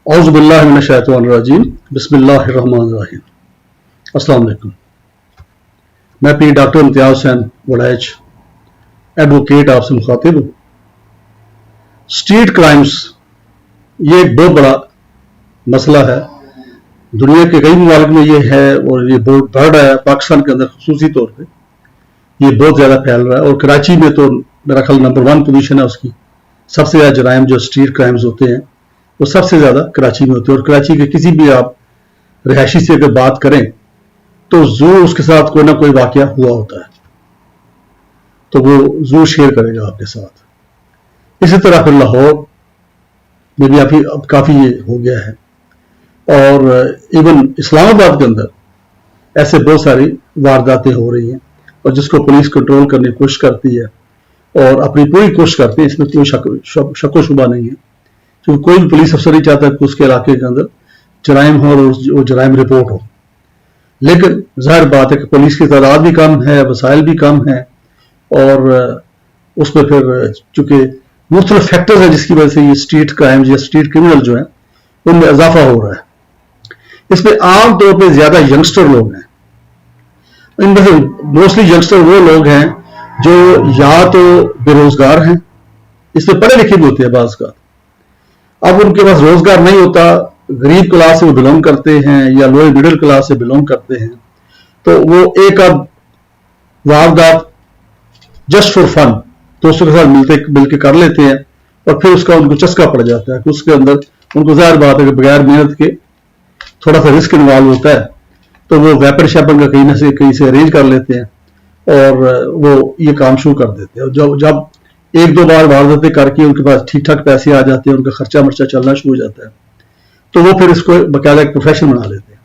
اعوذ باللہ من الشیطان الرجیم بسم اللہ الرحمن الرحیم۔ السلام علیکم، میں پی ڈاکٹر امتیاز حسین وڑائچ ایڈوکیٹ آپ سے مخاطب ہوں۔ اسٹریٹ کرائمز یہ ایک بہت بڑا مسئلہ ہے، دنیا کے کئی ممالک میں یہ ہے اور یہ بہت بڑھ رہا ہے۔ پاکستان کے اندر خصوصی طور پہ یہ بہت زیادہ پھیل رہا ہے، اور کراچی میں تو میرا خیال نمبر 1 پوزیشن ہے اس کی۔ سب سے زیادہ جرائم جو اسٹریٹ کرائمز ہوتے ہیں وہ سب سے زیادہ کراچی میں ہوتے ہیں، اور کراچی کے کسی بھی آپ رہائشی سے اگر بات کریں تو ضرور اس کے ساتھ کوئی نہ کوئی واقعہ ہوا ہوتا ہے، تو وہ ضرور شیئر کرے گا آپ کے ساتھ۔ اسی طرح پھر لاہور میں بھی اب کافی یہ ہو گیا ہے، اور ایون اسلام آباد کے اندر ایسے بہت ساری وارداتیں ہو رہی ہیں، اور جس کو پولیس کنٹرول کرنے کی کوشش کرتی ہے اور اپنی پوری کوشش کرتی ہے، اس میں کوئی شک و شبہ نہیں ہے، کیونکہ کوئی بھی پولیس افسر نہیں چاہتا کہ اس کے علاقے کے اندر جرائم ہو اور وہ جرائم رپورٹ ہو۔ لیکن ظاہر بات ہے کہ پولیس کی تعداد بھی کم ہے، وسائل بھی کم ہیں، اور اس میں پھر چونکہ مختلف فیکٹرز ہیں جس کی وجہ سے یہ اسٹریٹ کرائمز یا اسٹریٹ کرمنل جو ہیں ان میں اضافہ ہو رہا ہے۔ اس میں عام طور پہ زیادہ ینگسٹر لوگ ہیں، ان میں سے موسٹلی ینگسٹر وہ لوگ ہیں جو یا تو بے روزگار ہیں، اس میں پڑھے لکھے بھی ہوتے ہیں بعض کا، اب ان کے پاس روزگار نہیں ہوتا، غریب کلاس سے وہ بلونگ کرتے ہیں یا لوئر مڈل کلاس سے بلونگ کرتے ہیں، تو وہ ایک اب واردات جسٹ فار فن دوستوں کے ساتھ مل کے کر لیتے ہیں، اور پھر اس کا ان کو چسکا پڑ جاتا ہے کہ اس کے اندر ان کو ظاہر بات ہے کہ بغیر محنت کے تھوڑا سا رسک انوالو ہوتا ہے، تو وہ ویپن شیپن کا کہیں سے ارینج کر لیتے ہیں اور وہ یہ کام شروع کر دیتے ہیں۔ اور جب ایک دو بار وارداتیں کر کے ان کے پاس ٹھیک ٹھاک پیسے آ جاتے ہیں، ان کا خرچہ مرچہ چلنا شروع ہو جاتا ہے، تو وہ پھر اس کو باقاعدہ ایک پروفیشن بنا لیتے ہیں۔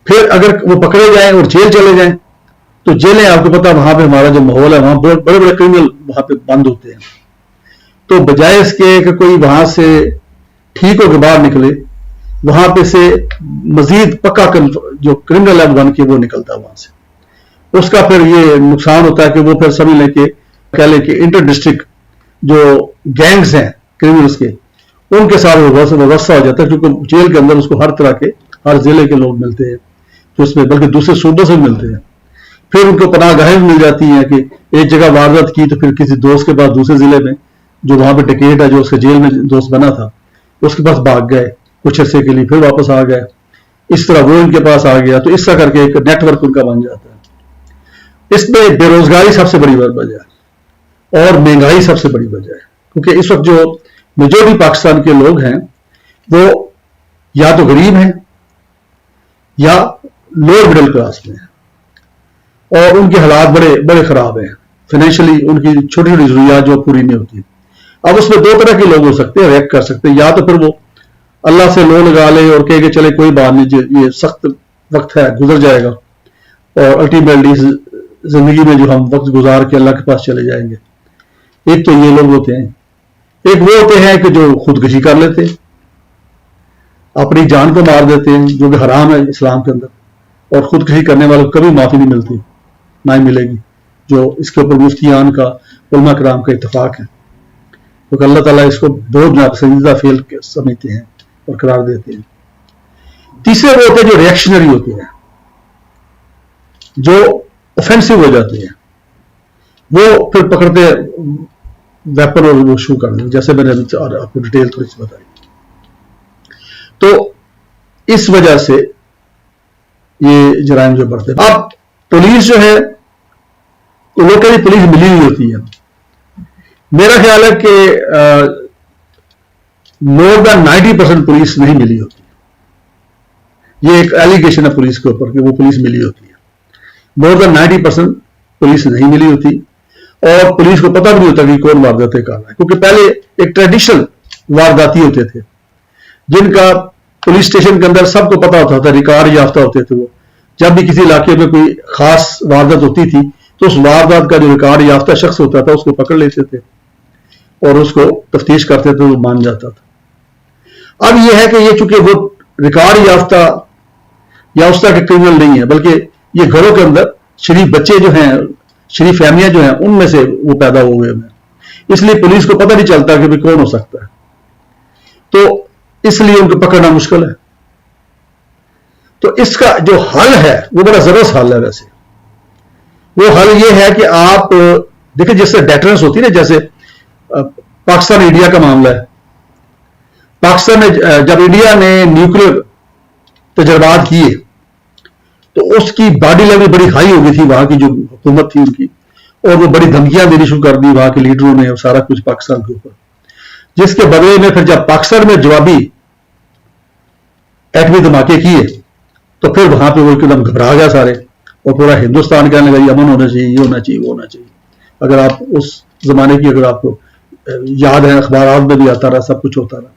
پھر اگر وہ پکڑے جائیں اور جیل چلے جائیں تو جیلیں آپ کو پتا وہاں پہ ہمارا جو ماحول ہے وہاں بڑے بڑے کرمنل وہاں پہ بند ہوتے ہیں، تو بجائے اس کے کہ کوئی وہاں سے ٹھیک ہو کے باہر نکلے، وہاں پہ سے مزید پکا جو کرمنل ہے بن کے وہ نکلتا ہے وہاں سے۔ اس کا پھر یہ نقصان ہوتا ہے کہ وہ پھر سمجھ لیں کہ کہہ لیں کہ انٹر ڈسٹرکٹ جو گینگز ہیں کرمنلز کے، ان کے ساتھ وہ وابستہ ہو جاتا ہے، کیونکہ جیل کے اندر اس کو ہر طرح کے ہر ضلع کے لوگ ملتے ہیں، تو اس میں بلکہ دوسرے صوبوں سے ملتے ہیں۔ پھر ان کو پناہ گاہیں مل جاتی ہیں کہ ایک جگہ واردات کی تو پھر کسی دوست کے پاس دوسرے ضلع میں جو وہاں پہ ٹکیٹ ہے، جو اس کے جیل میں دوست بنا تھا، اس کے پاس بھاگ گئے کچھ عرصے کے لیے، پھر واپس آ گئے، اس طرح وہ ان کے پاس آ گیا، تو اس طرح کر کے ایک نیٹ ورک ان کا بن جاتا ہے۔ اس میں بے روزگاری سب سے بڑی وجہ ہے، اور مہنگائی سب سے بڑی وجہ ہے، کیونکہ اس وقت جو میجورٹی پاکستان کے لوگ ہیں وہ یا تو غریب ہیں یا لوئر مڈل کلاس میں ہیں، اور ان کے حالات بڑے بڑے خراب ہیں فائنینشلی، ان کی چھوٹی چھوٹی ضروریات جو پوری نہیں ہوتی۔ اب اس میں دو طرح کے لوگ ہو سکتے ہیں، ریئیکٹ کر سکتے ہیں، یا تو پھر وہ اللہ سے لو لگا لے اور کہے کہ چلے کوئی بات نہیں، یہ سخت وقت ہے گزر جائے گا، اور الٹیمیٹلی زندگی میں جو ہم وقت گزار کے اللہ کے پاس چلے جائیں گے۔ ایک تو یہ لوگ ہوتے ہیں، ایک وہ ہوتے ہیں کہ جو خودکشی کر لیتے ہیں، اپنی جان کو مار دیتے ہیں، جو کہ حرام ہے اسلام کے اندر، اور خودکشی کرنے والوں کو کبھی معافی نہیں ملتی، نہ ہی ملے گی، جو اس کے اوپر مفتیان کا علماء کرام کا اتفاق ہے، کیونکہ اللہ تعالیٰ اس کو بہت ناپسندیدہ فعل سمجھتے ہیں اور قرار دیتے ہیں۔ تیسرے وہ ہوتے ہیں جو ریئیکشنری ہوتے ہیں، جو اوفینسو ہو جاتے ہیں، وہ پھر پکڑتے ویپن اور وہ شروع کر دیں، جیسے میں نے آپ کو ڈیٹیل تھوڑی سی بتائی۔ تو اس وجہ سے یہ جرائم جو بڑھتے ہیں۔ اب پولیس جو ہے وہ کہیں پولیس ملی ہوئی ہوتی ہے، میرا خیال ہے کہ مور دین 90% پولیس نہیں ملی ہوتی، یہ ایک ایلیگیشن ہے پولیس کے اوپر کہ وہ پولیس ملی ہوتی ہے۔ مور دین 90% پولیس نہیں ملی ہوتی، اور پولیس کو پتہ بھی نہیں ہوتا کہ کون وارداتیں کر رہا ہے، کیونکہ پہلے ایک ٹریڈیشنل وارداتی ہوتے تھے جن کا پولیس اسٹیشن کے اندر سب کو پتہ ہوتا تھا، ریکارڈ یافتہ ہوتے تھے۔ وہ جب بھی کسی علاقے میں کوئی خاص واردات ہوتی تھی تو اس واردات کا جو ریکارڈ یافتہ شخص ہوتا تھا اس کو پکڑ لیتے تھے اور اس کو تفتیش کرتے تھے، وہ مان جاتا تھا۔ اب یہ ہے کہ یہ چونکہ وہ ریکارڈ یافتہ یا اس طرح کے کرمنل نہیں ہے، بلکہ یہ گھروں کے اندر شریف بچے جو ہیں، شریف فیملیاں جو ہیں، ان میں سے وہ پیدا ہو گئے ہیں، اس لیے پولیس کو پتہ نہیں چلتا کہ بھی کون ہو سکتا ہے۔ تو اس لیے ان کو پکڑنا مشکل ہے. تو اس کا جو حل ہے وہ بڑا زبردست حل ہے. ویسے وہ حل یہ ہے کہ آپ دیکھیں جیسے ڈیٹرنس ہوتی ہے نا، جیسے پاکستان انڈیا کا معاملہ ہے. پاکستان میں جب انڈیا نے نیوکلیر تجربات کیے تو اس کی باڈی لیول بڑی ہائی ہو گئی تھی وہاں کی جو حکومت تھی ان کی، اور وہ بڑی دھمکیاں دینی شروع کر دی وہاں کے لیڈروں نے اور سارا کچھ پاکستان کے اوپر، جس کے بدلے میں پھر جب پاکستان میں جوابی ایٹمی دھماکے کیے تو پھر وہاں پہ وہ ایک دم گھبرا گیا سارے، اور پورا ہندوستان کہنے لگا یہ امن ہونا چاہیے، یہ ہونا چاہیے، وہ ہونا چاہیے. اگر آپ اس زمانے کی اگر آپ کو یاد ہے اخبارات میں بھی آتا رہا، سب کچھ ہوتا رہا،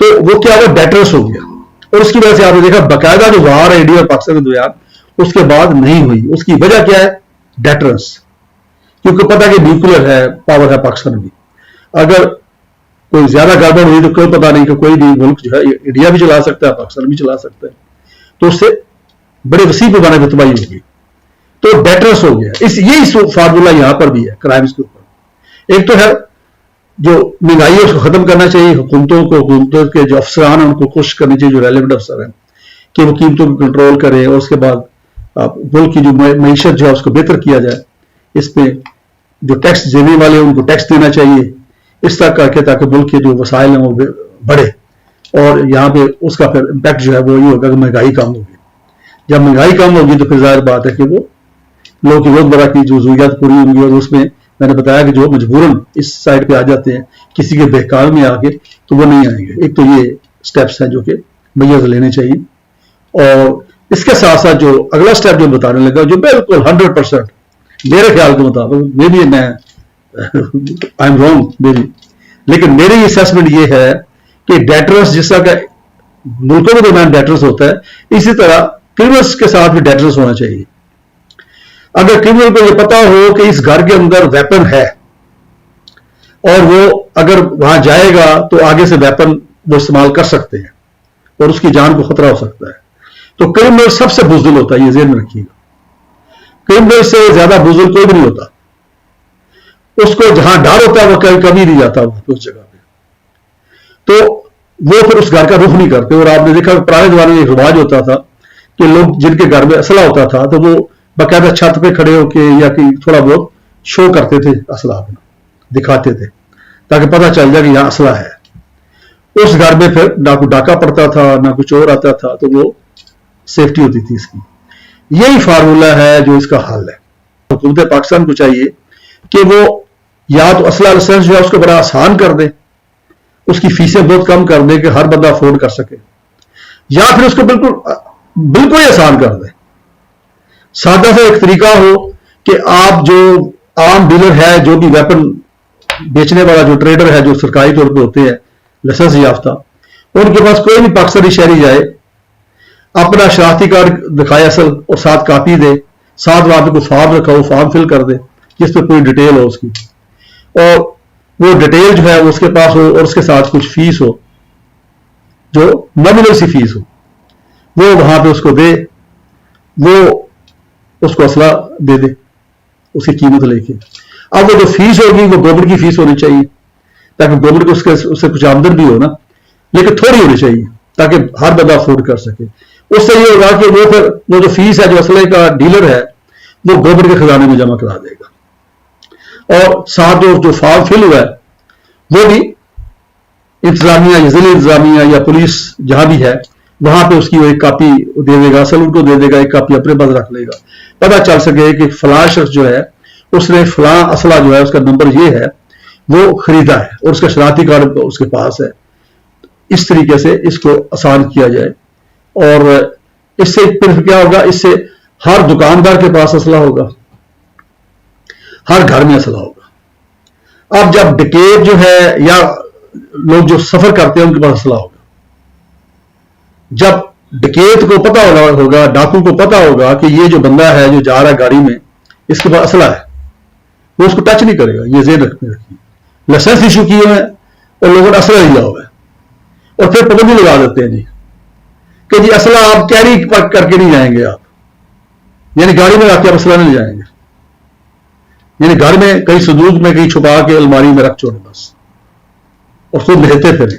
تو وہ کیا ہوا ڈیٹرنس ہو گیا. اور اس کی وجہ سے آپ نے دیکھا باقاعدہ جو وار ہے انڈیا اور پاکستان کے درمیان اس کے بعد نہیں ہوئی. اس کی وجہ کیا ہے؟ ڈیٹرنس. کیونکہ پتا کہ نیوکلیر ہے، پاور ہے پاکستان بھی. اگر کوئی زیادہ گڑبڑ ہوئی تو کوئی پتا نہیں کہ کوئی بھی ملک جو ہے انڈیا بھی چلا سکتا ہے، پاکستان بھی چلا سکتا ہے، تو اس سے بڑے وسیع پیمانے پہ تباہی ہوگی. تو ڈیٹرنس ہو گیا. یہی فارمولہ یہاں پر بھی ہے کرائمز کے اوپر. ایک تو ہے جو مہنگائی ہے اس کو ختم کرنا چاہیے، حکومتوں کے جو افسران ہیں ان کو کوشش کرنی چاہیے، جو ریلیونٹ افسر ہیں، کہ وہ قیمتوں کو کنٹرول کریں، اور اس کے بعد ملک کی جو معیشت جو ہے اس کو بہتر کیا جائے. اس پہ جو ٹیکس دینے والے ہیں ان کو ٹیکس دینا چاہیے اس طرح کر کے، تاکہ ملک کے جو وسائل ہیں وہ بڑھے. اور یہاں پہ اس کا پھر امپیکٹ جو ہے وہ یہ ہوگا کہ مہنگائی کم ہوگی. جب مہنگائی کم ہوگی تو پھر ظاہر بات ہے کہ وہ لوگوں کی روزمرہ کی جو ضروریات پوری ہوں گی. اور اس میں نے بتایا کہ جو مجبوراً اس سائڈ پہ آ جاتے ہیں کسی کے بہکار میں آ کے، تو وہ نہیں آئیں گے. ایک تو یہ سٹیپس ہیں جو کہ میجرز لینے چاہیے. اور اس کے ساتھ ساتھ جو اگلا سٹیپ جو بتانے لگا، جو بالکل 100% میرے خیال کے مطابق، میں بھی آئی ایم رانگ میری، لیکن میری اسیسمنٹ یہ ہے کہ ڈیٹرنس جس طرح کا ملکوں کے درمیان ڈیٹرنس ہوتا ہے، اسی طرح کرمنلز کے ساتھ بھی ڈیٹرنس ہونا چاہیے. اگر کرمنل کو یہ پتا ہو کہ اس گھر کے اندر ویپن ہے اور وہ اگر وہاں جائے گا تو آگے سے ویپن وہ استعمال کر سکتے ہیں اور اس کی جان کو خطرہ ہو سکتا ہے، تو کرمنل سب سے بزدل ہوتا ہے. یہ ذہن میں رکھیے گا، کرمنل سے زیادہ بزدل کوئی بھی نہیں ہوتا. اس کو جہاں ڈر ہوتا ہے وہ کبھی نہیں جاتا اس جگہ پہ، تو وہ پھر اس گھر کا رخ نہیں کرتے. اور آپ نے دیکھا پرانے زمانے میں ایک رواج ہوتا تھا کہ لوگ جن کے گھر میں اسلحہ ہوتا تھا تو وہ باقاعدہ چھت پہ کھڑے ہو کے یا کہ تھوڑا بہت شو کرتے تھے، اسلحہ اپنا دکھاتے تھے تاکہ پتہ چل جائے کہ یہاں اسلحہ ہے. اس گھر میں پھر نہ کوئی ڈاکہ پڑتا تھا نہ کوئی چور آتا تھا، تو وہ سیفٹی ہوتی تھی اس کی. یہی فارمولہ ہے جو اس کا حل ہے. حکومت پاکستان کو چاہیے کہ وہ یا تو اسلحہ لائسنس جو ہے اس کو بڑا آسان کر دے، اس کی فیسیں بہت کم کر دے کہ ہر بندہ افورڈ کر سکے، یا پھر اس کو بالکل ہی آسان کر دے. سادہ سا ایک طریقہ ہو کہ آپ جو عام ڈیلر ہے، جو بھی ویپن بیچنے والا جو ٹریڈر ہے، جو سرکاری طور پہ ہوتے ہیں لائسنس یافتہ، ان کے پاس کوئی بھی پاکستانی شہری جائے، اپنا شناختی کارڈ دکھائے اصل اور ساتھ کاپی دے، ساتھ وہاں پہ کوئی فارم رکھا ہو، فارم فل کر دے جس پہ کوئی ڈیٹیل ہو اس کی، اور وہ ڈیٹیل جو ہے وہ اس کے پاس ہو، اور اس کے ساتھ کچھ فیس ہو جو نامنل سی فیس ہو، وہ وہاں پہ اس کو دے، وہ اس کو اسلحہ دے دے اس کی قیمت لے کے. اب وہ جو فیس ہوگی وہ گورنمنٹ کی فیس ہونی چاہیے تاکہ گورنمنٹ کو اس سے کچھ آمدن بھی ہو نا، لیکن تھوڑی ہونی چاہیے تاکہ ہر بندہ افورڈ کر سکے. اس سے یہ ہوگا کہ وہ جو فیس ہے جو اسلحے کا ڈیلر ہے وہ گورنمنٹ کے خزانے میں جمع کرا دے گا. اور ساتھ جو فارم فل ہوا ہے وہ بھی انتظامیہ یا ضلع انتظامیہ یا پولیس جہاں بھی ہے وہاں پہ اس کی وہ ایک کاپی دے دے گا، اصل ان کو دے دے گا، ایک کاپی اپنے پاس رکھ لے گا. پتہ چل سکے کہ فلاں شخص جو ہے اس نے فلاں اسلحہ جو ہے اس کا نمبر یہ ہے، وہ خریدا ہے اور اس کا شناختی کارڈ اس کے پاس ہے. اس طریقے سے اس کو آسان کیا جائے. اور اس سے پھر کیا ہوگا، اس سے ہر دکاندار کے پاس اسلحہ ہوگا، ہر گھر میں اسلحہ ہوگا. اب جب ڈکیت جو ہے یا لوگ جو سفر کرتے ہیں ان کے پاس اسلحہ ہوگا. جب ڈکیت کو پتا ہوگا، ڈاکو کو پتا ہوگا کہ یہ جو بندہ ہے جو جا رہا ہے گاڑی میں اس کے پاس اسلحہ ہے، وہ اس کو ٹچ نہیں کرے گا. یہ ذہن رکھیے. لائسنس ایشو کیے ہوئے ہیں اور لوگوں نے اسلحہ لیا ہوا ہے، اور پھر پابندی لگا دیتے ہیں کہ جی اسلحہ آپ کیری کر کے نہیں جائیں گے، آپ یعنی گاڑی میں رکھ کے آپ اسلحہ نہیں جائیں گے، یعنی گھر میں کہیں صندوق میں کہیں چھپا کے الماری میں رکھ چھوڑے بس اور خود لیتے پھریں.